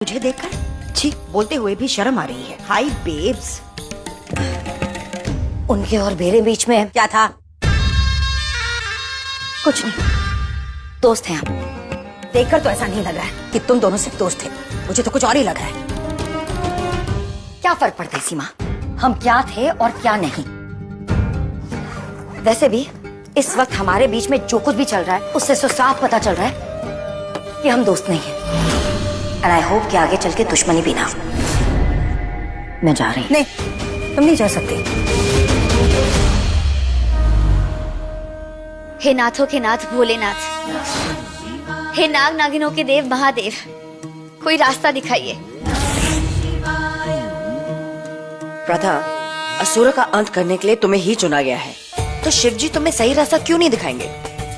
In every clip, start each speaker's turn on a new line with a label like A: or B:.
A: तुझे देखकर छी बोलते हुए भी शर्म आ रही है। हाय बेब्स।
B: उनके और मेरे बीच में
A: क्या था?
B: कुछ नहीं, दोस्त हैं हम। देखकर तो ऐसा नहीं लग रहा है कि तुम दोनों सिर्फ दोस्त थे। मुझे तो कुछ और ही लग रहा है। क्या फर्क पड़ता है सीमा, हम क्या थे और क्या नहीं। वैसे भी इस वक्त हमारे बीच में जो कुछ भी चल रहा है उससे तो साफ पता चल रहा है कि हम दोस्त नहीं हैं। एंड आई होप कि आगे चल के दुश्मनी भी ना हो। मैं जा रही हूँ।
A: नहीं, तुम नहीं जा सकते।
C: हे नाथों के नाथ भोलेनाथ, हे नाग नागिनों के देव महादेव, कोई रास्ता दिखाइए।
A: राधा, असुर का अंत करने के लिए तुम्हें ही चुना गया है, तो शिव जी तुम्हें सही रास्ता क्यों नहीं दिखाएंगे?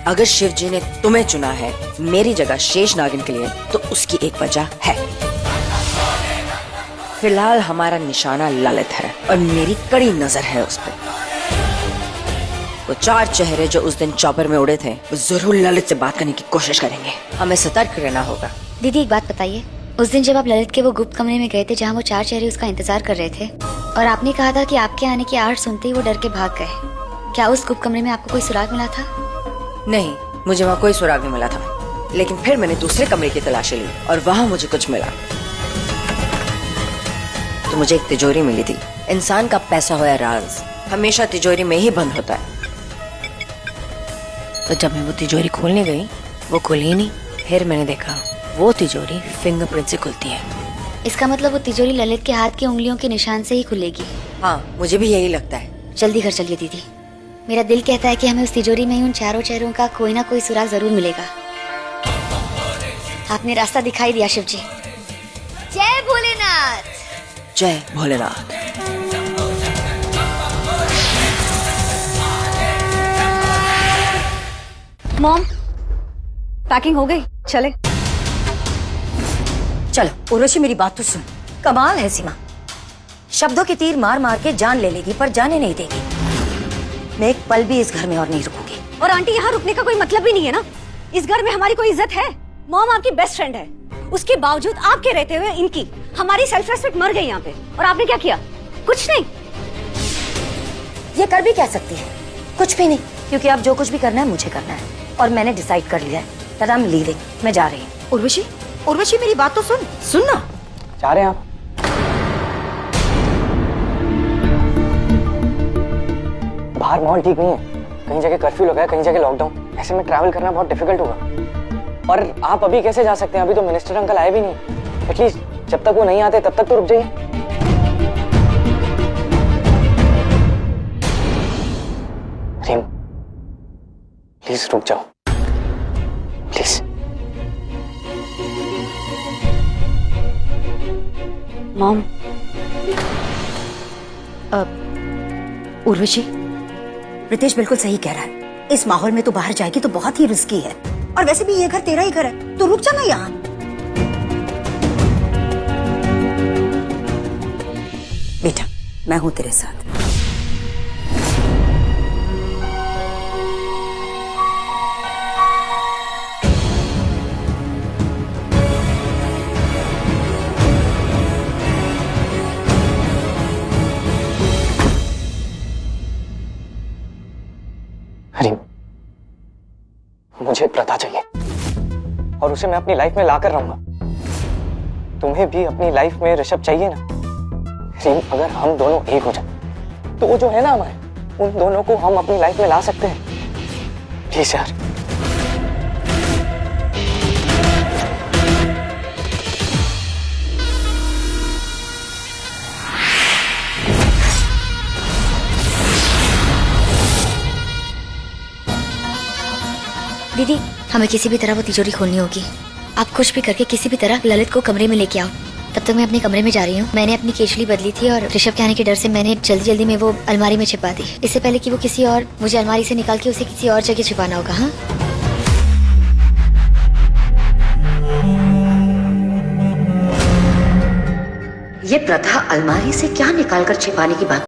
A: अगर शिव जी ने तुम्हें चुना है मेरी जगह शेष नागिन के लिए, तो उसकी एक वजह है। फिलहाल हमारा निशाना ललित है और मेरी कड़ी नजर है उस पर। वो 4 चेहरे जो उस दिन चॉपर में उड़े थे, वो जरूर ललित से बात करने की कोशिश करेंगे। हमें सतर्क रहना होगा।
C: दीदी एक बात बताइए, उस दिन जब आप ललित के वो गुप्त कमरे में गए थे जहाँ वो 4 चेहरे उसका इंतजार कर रहे थे, और आपने कहा था कि आपके आने की आहट सुनते ही वो डर के भाग गए, क्या उस गुप्त कमरे में आपको कोई सुराग मिला था?
A: नहीं, मुझे वहाँ कोई सुराग नहीं मिला था, लेकिन फिर मैंने दूसरे कमरे की तलाशी ली और वहाँ मुझे कुछ मिला। तो मुझे एक तिजोरी मिली थी। इंसान का पैसा हो या राज हमेशा तिजोरी में ही बंद होता है। तो जब मैं वो तिजोरी खोलने गई, वो खुली ही नहीं। फिर मैंने देखा वो तिजोरी फिंगरप्रिंट से खुलती है।
C: इसका मतलब वो तिजोरी ललित के हाथ की उंगलियों के निशान से ही खुलेगी।
A: हाँ, मुझे भी यही लगता है।
C: जल्दी घर चलिए दीदी, मेरा दिल कहता है कि हमें उस तिजोरी में ही उन 4 चेहरों का कोई ना कोई सुराग जरूर मिलेगा। आपने रास्ता दिखाई दिया शिव जी। जय भोलेनाथ।
A: जय भोलेनाथ।
B: मॉम, पैकिंग हो गई, चले। चलो उर्वशी, मेरी बात तो सुन। कमाल है सीमा, शब्दों के तीर मार मार के जान ले लेगी पर जाने नहीं देगी। मैं एक पल भी इस घर में और नहीं रुकूंगी।
D: और आंटी, यहाँ रुकने का कोई मतलब भी नहीं है ना। इस घर में हमारी कोई इज्जत है? मॉम आपकी बेस्ट फ्रेंड है, उसके बावजूद आपके रहते हुए इनकी हमारी सेल्फ रेस्पेक्ट मर गई यहाँ पे। और आपने क्या किया? कुछ नहीं।
B: ये कर भी क्या सकती है? कुछ भी नहीं, क्योंकि अब जो कुछ भी करना है मुझे करना है और मैंने डिसाइड कर लिया है दैट आई एम लीविंग। मैं जा रही हूँ।
A: उर्वशी, उर्वशी मेरी बात तो सुन ना।
E: जा रहे हैं आप? बाहर माहौल ठीक नहीं है, कहीं जगह कर्फ्यू लगा है, कहीं जगह लॉकडाउन। ऐसे में ट्रैवल करना बहुत डिफिकल्ट होगा। और आप अभी कैसे जा सकते हैं? अभी तो मिनिस्टर अंकल आए भी नहीं। एटलीस्ट जब तक वो नहीं आते तब तक तो रुक जाइए। रिम, प्लीज रुक जाओ, प्लीज।
D: मॉम,
B: उर्वशी, रितेश बिल्कुल सही कह रहा है। इस माहौल में तो बाहर जाएगी तो बहुत ही रिस्की है। और वैसे भी ये घर तेरा ही घर है, तो रुक जाना यहाँ। बेटा, मैं हूं तेरे साथ।
E: रिम, मुझे प्रथा चाहिए और उसे मैं अपनी लाइफ में लाकर रहूंगा। तुम्हें भी अपनी लाइफ में ऋषभ चाहिए ना? रिम, अगर हम दोनों एक हो जाए तो वो जो है ना हमारे, उन दोनों को हम अपनी लाइफ में ला सकते हैं। प्लीज यार।
C: दीदी, हमें किसी भी तरह वो तिजोरी खोलनी होगी। आप कुछ भी करके किसी भी तरह ललित को कमरे में लेके आओ। तब तक मैं अपने कमरे में जा रही हूँ। मैंने अपनी केचली बदली थी और ऋषभ के आने के डर से मैंने जल्दी में वो अलमारी में छिपा दी, इससे पहले कि वो किसी और मुझे अलमारी से निकाल के उसे किसी और जगह छिपाना होगा। हाँ,
B: ये प्रथा अलमारी से क्या निकाल कर छिपाने की बात